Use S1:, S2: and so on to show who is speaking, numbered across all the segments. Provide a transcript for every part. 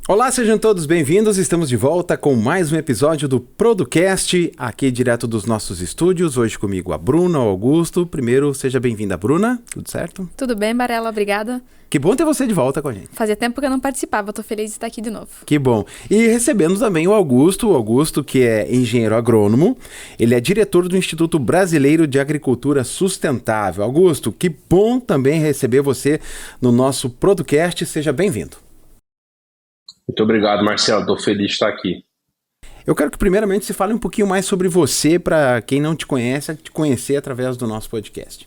S1: Olá, sejam todos bem-vindos. Estamos de volta com mais um episódio do Producast, aqui direto dos nossos estúdios. Hoje comigo a Bruna, o Augusto. Primeiro, seja bem-vinda, Bruna. Tudo certo?
S2: Tudo bem, Barela, obrigada.
S1: Que bom ter você de volta com a gente.
S2: Fazia tempo que eu não participava, tô feliz de estar aqui de novo.
S1: Que bom. E recebemos também o Augusto, que é engenheiro agrônomo. Ele é diretor do Instituto Brasileiro de Agricultura Sustentável. Augusto, que bom também receber você no nosso Producast. Seja bem-vindo.
S3: Muito obrigado, Marcelo. Estou feliz de estar aqui.
S1: Eu quero que primeiramente você fale um pouquinho mais sobre você, para quem não te conhece, te conhecer através do nosso podcast.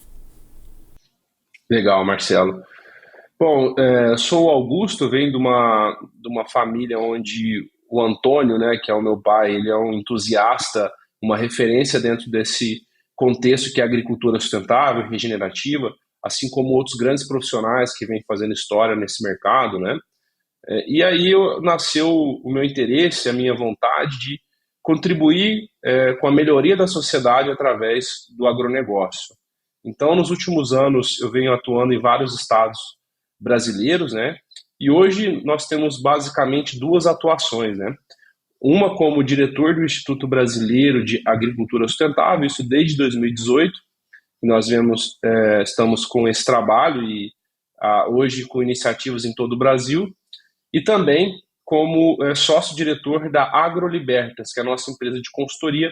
S3: Legal, Marcelo. Bom, sou o Augusto, venho de uma família onde o Antônio, né, que é o meu pai, ele é um entusiasta, uma referência dentro desse contexto que é a agricultura sustentável, regenerativa, assim como outros grandes profissionais que vêm fazendo história nesse mercado, né? E aí nasceu o meu interesse, a minha vontade de contribuir com a melhoria da sociedade através do agronegócio. Então, nos últimos anos, eu venho atuando em vários estados brasileiros, né? E hoje nós temos basicamente duas atuações, né? Uma como diretor do Instituto Brasileiro de Agricultura Sustentável, isso desde 2018, nós estamos com esse trabalho e hoje com iniciativas em todo o Brasil. E também como sócio-diretor da AgroLibertas, que é a nossa empresa de consultoria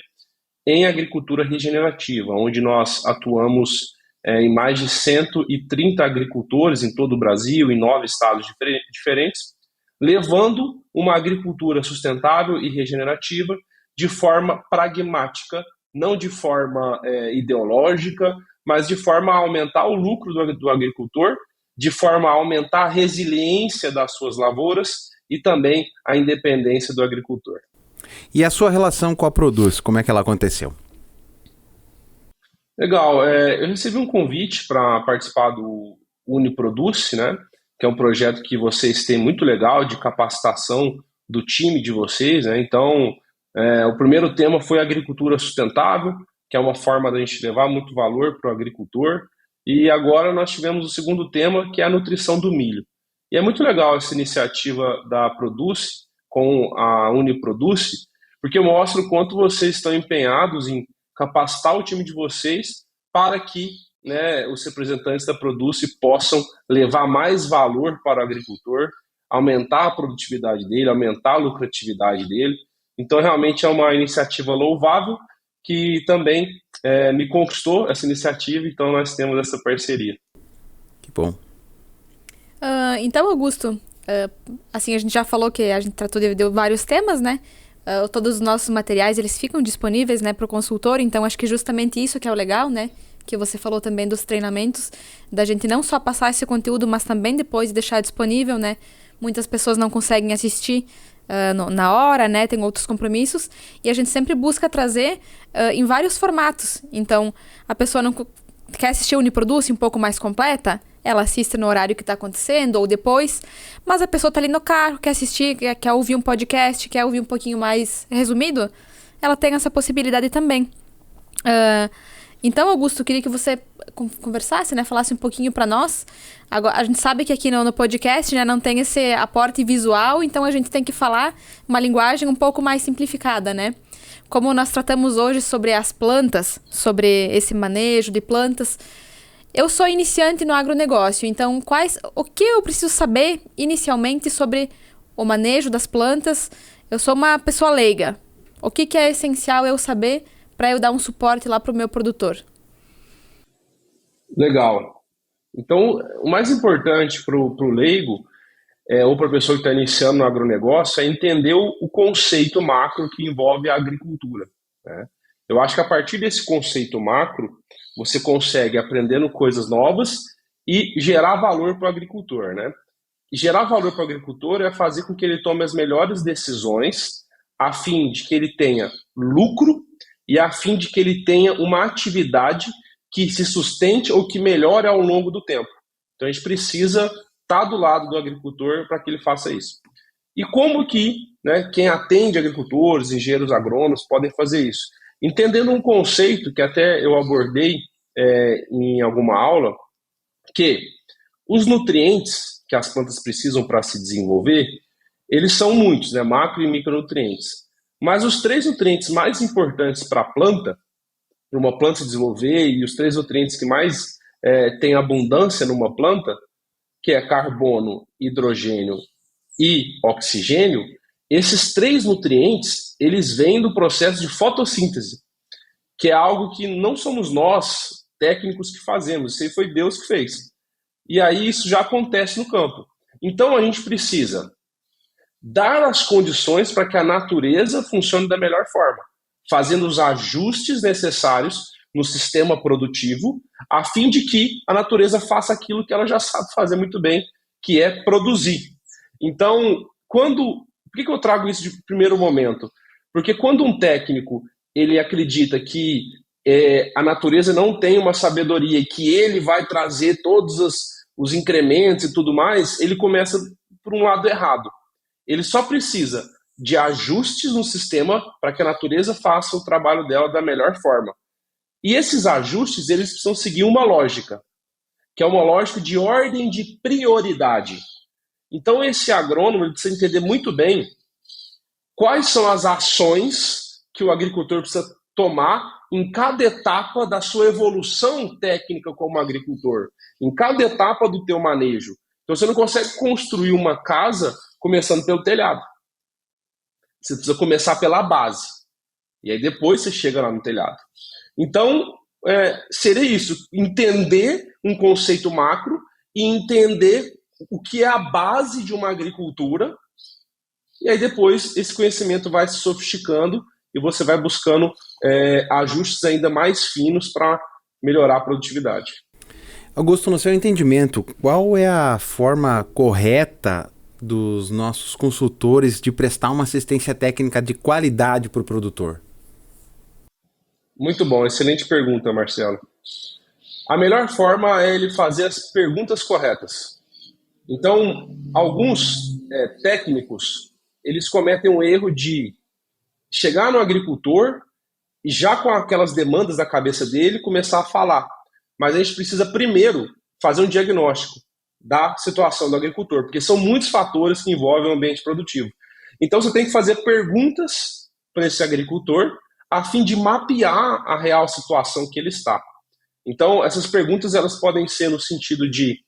S3: em agricultura regenerativa, onde nós atuamos em mais de 130 agricultores em todo o Brasil, em 9 estados diferentes, levando uma agricultura sustentável e regenerativa de forma pragmática, não de forma ideológica, mas de forma a aumentar o lucro do agricultor, de forma a aumentar a resiliência das suas lavouras e também a independência do agricultor.
S1: E a sua relação com a Produce, como é que ela aconteceu?
S3: Legal, eu recebi um convite para participar do UniProduce, né, que é um projeto que vocês têm muito legal de capacitação do time de vocês, né? Então, o primeiro tema foi agricultura sustentável, que é uma forma da gente levar muito valor para o agricultor. E agora nós tivemos o segundo tema, que é a nutrição do milho. E é muito legal essa iniciativa da Produce com a UniProduce, porque mostra o quanto vocês estão empenhados em capacitar o time de vocês para que, né, os representantes da Produce possam levar mais valor para o agricultor, aumentar a produtividade dele, aumentar a lucratividade dele. Então, realmente é uma iniciativa louvável que também me conquistou essa iniciativa, então nós temos essa parceria.
S1: Que bom.
S2: Então, Augusto, assim, a gente já falou que a gente tratou de vários temas, né? Todos os nossos materiais, eles ficam disponíveis, né, para o consultor, então acho que justamente isso que é o legal, né? Que você falou também dos treinamentos, da gente não só passar esse conteúdo, mas também depois deixar disponível, né? Muitas pessoas não conseguem assistir na hora, né? Tem outros compromissos. E a gente sempre busca trazer em vários formatos. Então, a pessoa não quer assistir o UniProduce um pouco mais completa, ela assiste no horário que está acontecendo ou depois. Mas a pessoa está ali no carro, quer assistir, quer ouvir um podcast, quer ouvir um pouquinho mais resumido, ela tem essa possibilidade também. Então, Augusto, queria que você conversasse, né, falasse um pouquinho para nós. Agora, a gente sabe que aqui no podcast, né, não tem esse aporte visual, então a gente tem que falar uma linguagem um pouco mais simplificada, né? Como nós tratamos hoje sobre as plantas, sobre esse manejo de plantas. Eu sou iniciante no agronegócio, então o que eu preciso saber inicialmente sobre o manejo das plantas? Eu sou uma pessoa leiga. O que é essencial eu saber para eu dar um suporte lá para o meu produtor?
S3: Legal. Então, o mais importante para o leigo, ou para a pessoa que está iniciando no agronegócio, é entender o conceito macro que envolve a agricultura, né? Eu acho que a partir desse conceito macro, você consegue aprendendo coisas novas e gerar valor para o agricultor, né? E gerar valor para o agricultor é fazer com que ele tome as melhores decisões a fim de que ele tenha lucro e a fim de que ele tenha uma atividade que se sustente ou que melhore ao longo do tempo. Então a gente precisa estar do lado do agricultor para que ele faça isso. E como que, né, quem atende agricultores, engenheiros agrônomos podem fazer isso? Entendendo um conceito que até eu abordei em alguma aula, que os nutrientes que as plantas precisam para se desenvolver, eles são muitos, né? Macro e micronutrientes. Mas os três nutrientes mais importantes para a planta, para uma planta se desenvolver, e os três nutrientes que mais têm abundância numa planta, que é carbono, hidrogênio e oxigênio, esses três nutrientes, eles vêm do processo de fotossíntese, que é algo que não somos nós, técnicos, que fazemos, isso aí foi Deus que fez. E aí isso já acontece no campo. Então a gente precisa dar as condições para que a natureza funcione da melhor forma, fazendo os ajustes necessários no sistema produtivo, a fim de que a natureza faça aquilo que ela já sabe fazer muito bem, que é produzir. Então, por que eu trago isso de primeiro momento? Porque quando um técnico ele acredita que a natureza não tem uma sabedoria e que ele vai trazer todos os incrementos e tudo mais, ele começa por um lado errado. Ele só precisa de ajustes no sistema para que a natureza faça o trabalho dela da melhor forma. E esses ajustes, eles precisam seguir uma lógica, que é uma lógica de ordem de prioridade. Então, esse agrônomo ele precisa entender muito bem quais são as ações que o agricultor precisa tomar em cada etapa da sua evolução técnica como agricultor, em cada etapa do teu manejo. Então, você não consegue construir uma casa começando pelo telhado. Você precisa começar pela base. E aí depois você chega lá no telhado. Então, seria isso, entender um conceito macro e entender o que é a base de uma agricultura, e aí depois esse conhecimento vai se sofisticando e você vai buscando ajustes ainda mais finos para melhorar a produtividade.
S1: Augusto, no seu entendimento, qual é a forma correta dos nossos consultores de prestar uma assistência técnica de qualidade para o produtor?
S3: Muito bom, excelente pergunta, Marcelo. A melhor forma é ele fazer as perguntas corretas. Então, alguns técnicos, eles cometem um erro de chegar no agricultor e já com aquelas demandas da cabeça dele começar a falar. Mas a gente precisa primeiro fazer um diagnóstico da situação do agricultor, porque são muitos fatores que envolvem o ambiente produtivo. Então você tem que fazer perguntas para esse agricultor a fim de mapear a real situação que ele está. Então essas perguntas elas podem ser no sentido de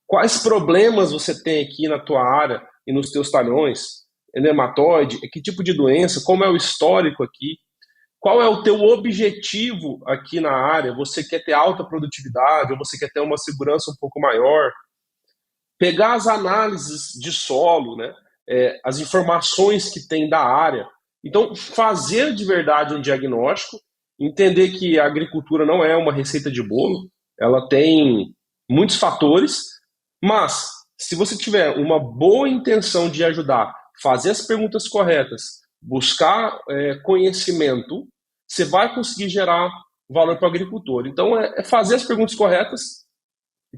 S3: quais problemas você tem aqui na tua área e nos teus talhões, nematóide, que tipo de doença, como é o histórico aqui, qual é o teu objetivo aqui na área, você quer ter alta produtividade ou você quer ter uma segurança um pouco maior, pegar as análises de solo, né, as informações que tem da área. Então, fazer de verdade um diagnóstico, entender que a agricultura não é uma receita de bolo, ela tem muitos fatores, mas se você tiver uma boa intenção de ajudar, fazer as perguntas corretas, buscar conhecimento, você vai conseguir gerar valor para o agricultor. Então, é fazer as perguntas corretas,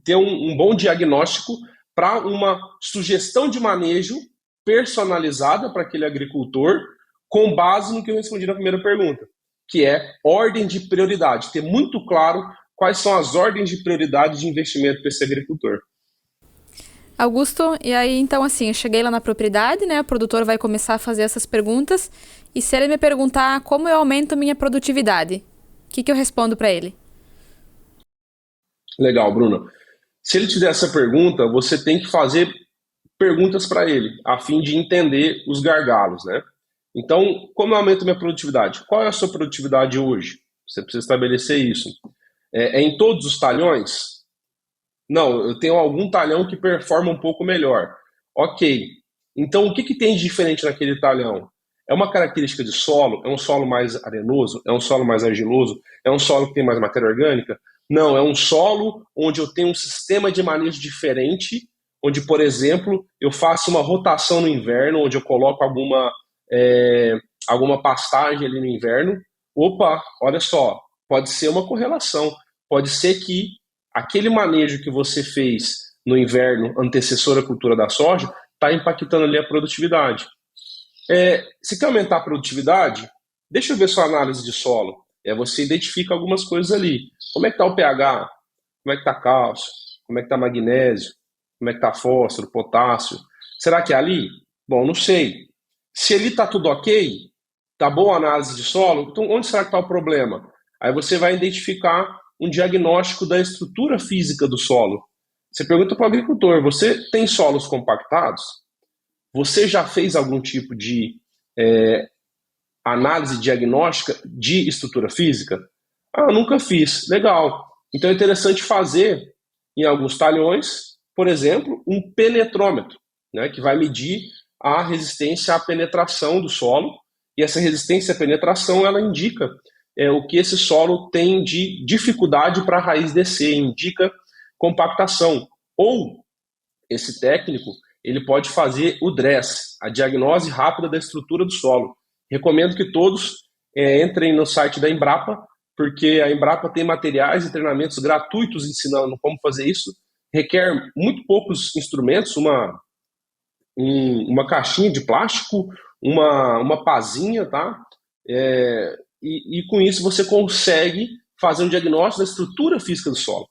S3: ter um bom diagnóstico para uma sugestão de manejo personalizada para aquele agricultor, com base no que eu respondi na primeira pergunta, que é ordem de prioridade. Ter muito claro quais são as ordens de prioridade de investimento para esse agricultor.
S2: Augusto, e aí então assim, eu cheguei lá na propriedade, né? O produtor vai começar a fazer essas perguntas, e se ele me perguntar como eu aumento a minha produtividade, o que eu respondo para ele?
S3: Legal, Bruno. Se ele te der essa pergunta, você tem que fazer perguntas para ele, a fim de entender os gargalos, né? Então, como eu aumento minha produtividade? Qual é a sua produtividade hoje? Você precisa estabelecer isso. É em todos os talhões? Não, eu tenho algum talhão que performa um pouco melhor. Ok. Então, o que tem de diferente naquele talhão? É uma característica de solo? É um solo mais arenoso? É um solo mais argiloso? É um solo que tem mais matéria orgânica? Não, é um solo onde eu tenho um sistema de manejo diferente, onde, por exemplo, eu faço uma rotação no inverno, onde eu coloco alguma pastagem ali no inverno. Opa, olha só, pode ser uma correlação. Pode ser que aquele manejo que você fez no inverno antecessor à cultura da soja está impactando ali a produtividade. Se quer aumentar a produtividade, deixa eu ver sua análise de solo. Você identifica algumas coisas ali. Como é que está o pH? Como é que está cálcio? Como é que está magnésio? Como é que está fósforo, potássio? Será que é ali? Bom, não sei. Se ali está tudo ok, tá boa a análise de solo, então onde será que está o problema? Aí você vai identificar um diagnóstico da estrutura física do solo. Você pergunta para o agricultor: você tem solos compactados? Você já fez algum tipo de análise diagnóstica de estrutura física? Ah, nunca fiz. Legal. Então é interessante fazer em alguns talhões, por exemplo, um penetrômetro, né, que vai medir a resistência à penetração do solo. E essa resistência à penetração, ela indica o que esse solo tem de dificuldade para a raiz descer, indica compactação. Ou esse técnico, ele pode fazer o DRESS, a diagnose rápida da estrutura do solo. Recomendo que todos entrem no site da Embrapa, porque a Embrapa tem materiais e treinamentos gratuitos ensinando como fazer isso. Requer muito poucos instrumentos, uma caixinha de plástico, uma pazinha, tá? E com isso você consegue fazer um diagnóstico da estrutura física do solo.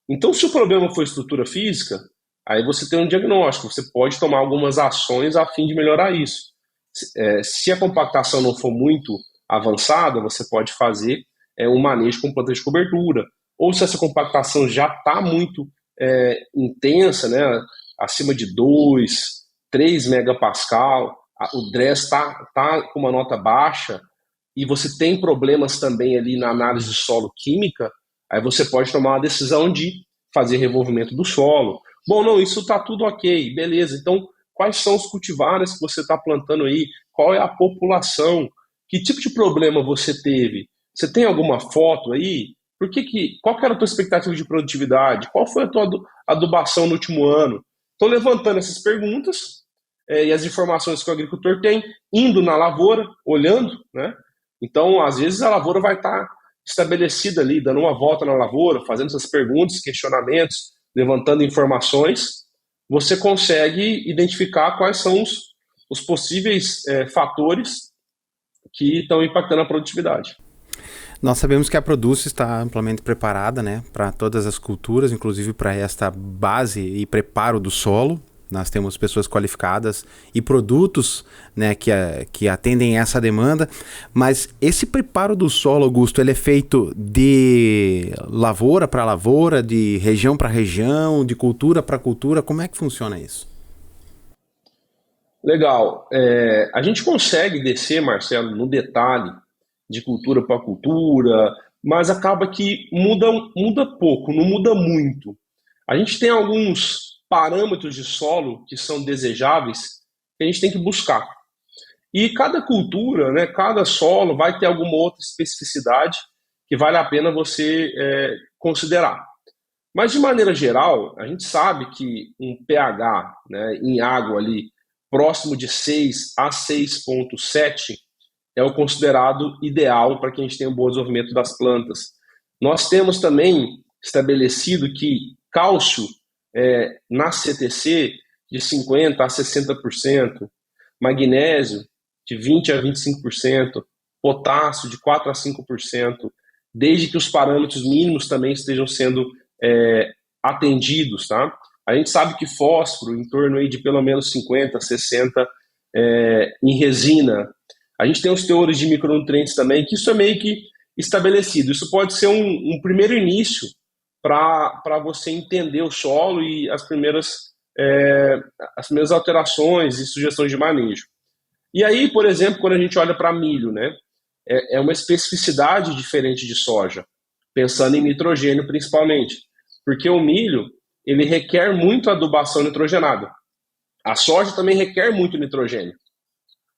S3: Então, se o problema for estrutura física, aí você tem um diagnóstico, você pode tomar algumas ações a fim de melhorar isso. Se a compactação não for muito avançada, você pode fazer um manejo com planta de cobertura. Ou se essa compactação já está muito intensa, né, acima de 2, 3 megapascal, o DRESS está com uma nota baixa, e você tem problemas também ali na análise de solo química, aí você pode tomar uma decisão de fazer revolvimento do solo. Bom, não, isso está tudo ok, beleza. Então, quais são os cultivares que você está plantando aí? Qual é a população? Que tipo de problema você teve? Você tem alguma foto aí? Qual que era a tua expectativa de produtividade? Qual foi a tua adubação no último ano? Estou levantando essas perguntas e as informações que o agricultor tem, indo na lavoura, olhando, né? Então, às vezes, a lavoura vai estar estabelecida ali, dando uma volta na lavoura, fazendo essas perguntas, questionamentos, levantando informações. Você consegue identificar quais são os possíveis fatores que estão impactando a produtividade.
S1: Nós sabemos que a Produce está amplamente preparada, né, para todas as culturas, inclusive para esta base e preparo do solo. Nós temos pessoas qualificadas e produtos, né, que atendem essa demanda. Mas esse preparo do solo, Augusto, ele é feito de lavoura para lavoura, de região para região, de cultura para cultura? Como é que funciona isso?
S3: Legal. A gente consegue descer, Marcelo, no detalhe de cultura para cultura, mas acaba que muda pouco, não muda muito. A gente tem alguns parâmetros de solo que são desejáveis que a gente tem que buscar. E cada cultura, né, cada solo vai ter alguma outra especificidade que vale a pena você considerar. Mas, de maneira geral, a gente sabe que um pH, né, em água ali próximo de 6 a 6,7 é o considerado ideal para que a gente tenha um bom desenvolvimento das plantas. Nós temos também estabelecido que cálcio na CTC de 50% a 60%, magnésio de 20% a 25%, potássio de 4% a 5%, desde que os parâmetros mínimos também estejam sendo atendidos, tá? A gente sabe que fósforo, em torno aí de pelo menos 50%, 60% em resina. A gente tem os teores de micronutrientes também, que isso é meio que estabelecido. Isso pode ser um primeiro início para você entender o solo e as primeiras alterações e sugestões de manejo. E aí, por exemplo, quando a gente olha para milho, né, é uma especificidade diferente de soja, pensando em nitrogênio principalmente, porque o milho ele requer muito adubação nitrogenada. A soja também requer muito nitrogênio,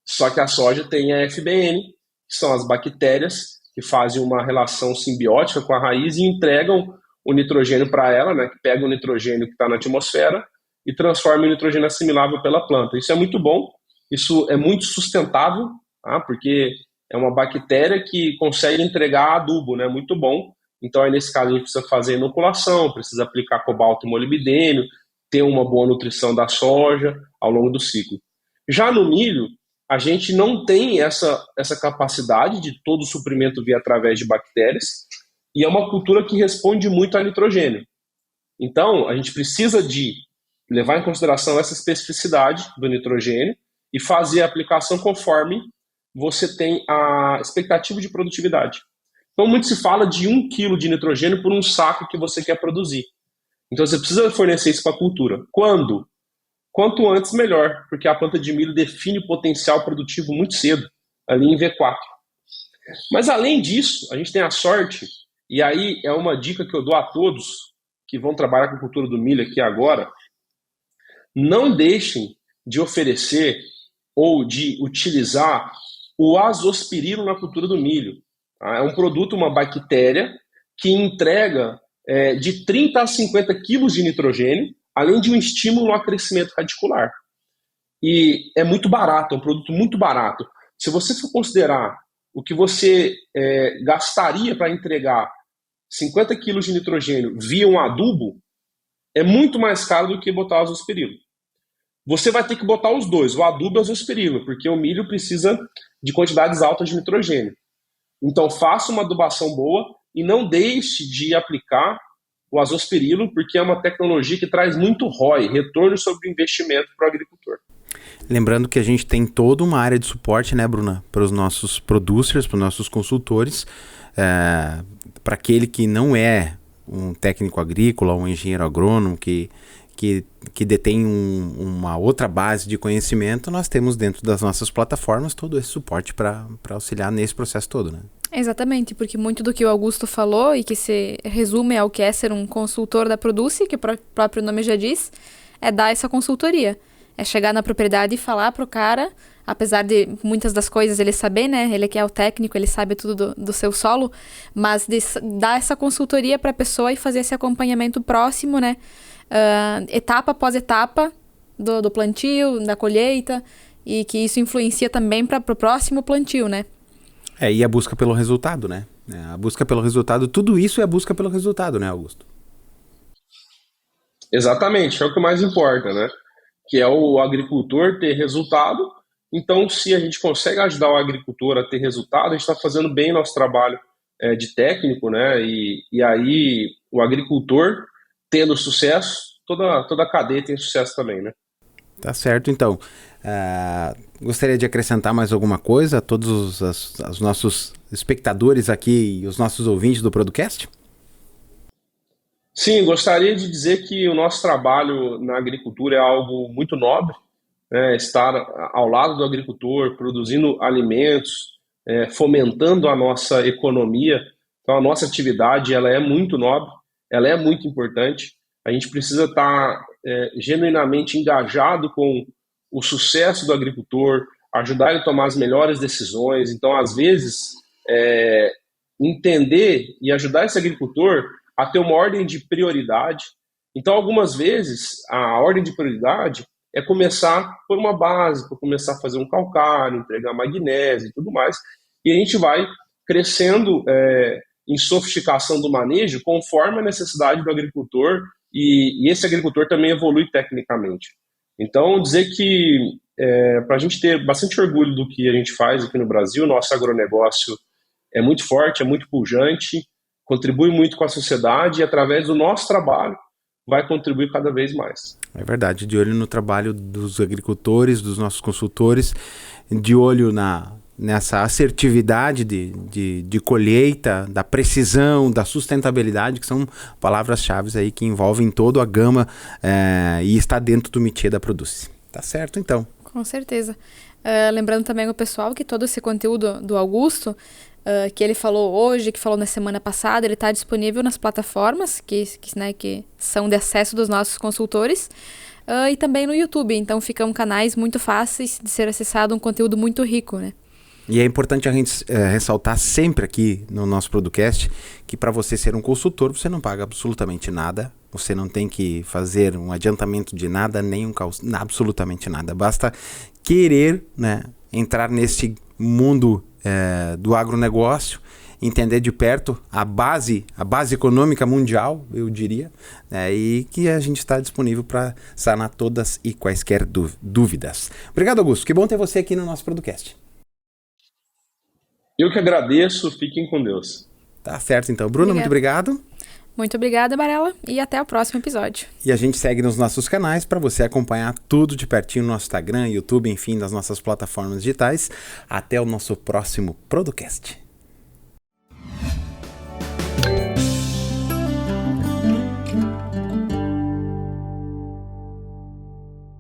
S3: só que a soja tem a FBN, que são as bactérias que fazem uma relação simbiótica com a raiz e entregam o nitrogênio para ela, né, que pega o nitrogênio que está na atmosfera e transforma em nitrogênio assimilável pela planta. Isso é muito bom, isso é muito sustentável, tá, porque é uma bactéria que consegue entregar adubo, né, muito bom. Então, aí, nesse caso, a gente precisa fazer inoculação, precisa aplicar cobalto e molibdênio, ter uma boa nutrição da soja ao longo do ciclo. Já no milho, a gente não tem essa capacidade de todo o suprimento vir através de bactérias, e é uma cultura que responde muito a nitrogênio. Então, a gente precisa de levar em consideração essa especificidade do nitrogênio e fazer a aplicação conforme você tem a expectativa de produtividade. Então, muito se fala de 1 quilo de nitrogênio por um saco que você quer produzir. Então, você precisa fornecer isso para a cultura. Quando? Quanto antes, melhor, porque a planta de milho define o potencial produtivo muito cedo, ali em V4. Mas, além disso, a gente tem a sorte, e aí é uma dica que eu dou a todos que vão trabalhar com a cultura do milho aqui agora, não deixem de oferecer ou de utilizar o azospirilo na cultura do milho. Tá? É um produto, uma bactéria, que entrega de 30 a 50 quilos de nitrogênio, além de um estímulo ao crescimento radicular. E é muito barato, é um produto muito barato. Se você for considerar o que você gastaria para entregar 50 quilos de nitrogênio via um adubo, é muito mais caro do que botar o azospirilo. Você vai ter que botar os dois, o adubo e o azospirilo, porque o milho precisa de quantidades altas de nitrogênio. Então, faça uma adubação boa e não deixe de aplicar o azospirilo, porque é uma tecnologia que traz muito ROI, retorno sobre o investimento para o agricultor.
S1: Lembrando que a gente tem toda uma área de suporte, né, Bruna, para os nossos producers, para os nossos consultores, para aquele que não é um técnico agrícola, um engenheiro agrônomo que detém uma outra base de conhecimento, nós temos dentro das nossas plataformas todo esse suporte para auxiliar nesse processo todo, né?
S2: Exatamente, porque muito do que o Augusto falou e que se resume ao que é ser um consultor da Produce, que o próprio nome já diz, é dar essa consultoria. É chegar na propriedade e falar pro cara, apesar de muitas das coisas ele saber, né? Ele que é o técnico, ele sabe tudo do seu solo, mas de dar essa consultoria para a pessoa e fazer esse acompanhamento próximo, né? Etapa após etapa do plantio, da colheita, e que isso influencia também para o próximo plantio, né?
S1: E a busca pelo resultado, né? A busca pelo resultado, tudo isso é a busca pelo resultado, né, Augusto?
S3: Exatamente, é o que mais importa, né? Que é o agricultor ter resultado. Então, se a gente consegue ajudar o agricultor a ter resultado, a gente está fazendo bem nosso trabalho de técnico, né? E aí, o agricultor tendo sucesso, toda a cadeia tem sucesso também, né?
S1: Tá certo, então. Gostaria de acrescentar mais alguma coisa a todos os nossos espectadores aqui e os nossos ouvintes do podcast?
S3: Sim, gostaria de dizer que o nosso trabalho na agricultura é algo muito nobre, né? Estar ao lado do agricultor, produzindo alimentos, fomentando a nossa economia. Então, a nossa atividade ela é muito nobre, ela é muito importante. A gente precisa estar genuinamente engajado com o sucesso do agricultor, ajudar ele a tomar as melhores decisões. Então, às vezes, entender e ajudar esse agricultor a ter uma ordem de prioridade. Então, algumas vezes, a ordem de prioridade é começar por uma base, começar a fazer um calcário, entregar magnésio e tudo mais, e a gente vai crescendo em sofisticação do manejo conforme a necessidade do agricultor, e esse agricultor também evolui tecnicamente. Então, dizer que para a gente ter bastante orgulho do que a gente faz aqui no Brasil, nosso agronegócio é muito forte, é muito pujante, contribui muito com a sociedade e através do nosso trabalho vai contribuir cada vez mais.
S1: É verdade, de olho no trabalho dos agricultores, dos nossos consultores, de olho nessa assertividade de colheita, da precisão, da sustentabilidade, que são palavras-chave aí que envolvem toda a gama e está dentro do métier da Produce. Tá certo, então.
S2: Com certeza. Lembrando também o pessoal que todo esse conteúdo do Augusto, que ele falou hoje, que falou na semana passada, ele está disponível nas plataformas que são de acesso dos nossos consultores e também no YouTube. Então ficam canais muito fáceis de ser acessado, um conteúdo muito rico, né?
S1: E é importante a gente ressaltar sempre aqui no nosso podcast que para você ser um consultor, você não paga absolutamente nada, você não tem que fazer um adiantamento de nada, nem absolutamente nada. Basta querer, né, entrar nesse mundo do agronegócio, entender de perto a base econômica mundial, eu diria, e que a gente está disponível para sanar todas e quaisquer dúvidas. Obrigado, Augusto. Que bom ter você aqui no nosso podcast.
S3: Eu que agradeço, fiquem com Deus.
S1: Tá certo, então. Bruno, muito obrigado.
S2: Muito obrigada, Varela, e até o próximo episódio.
S1: E a gente segue nos nossos canais para você acompanhar tudo de pertinho no nosso Instagram, YouTube, enfim, nas nossas plataformas digitais. Até o nosso próximo Producast.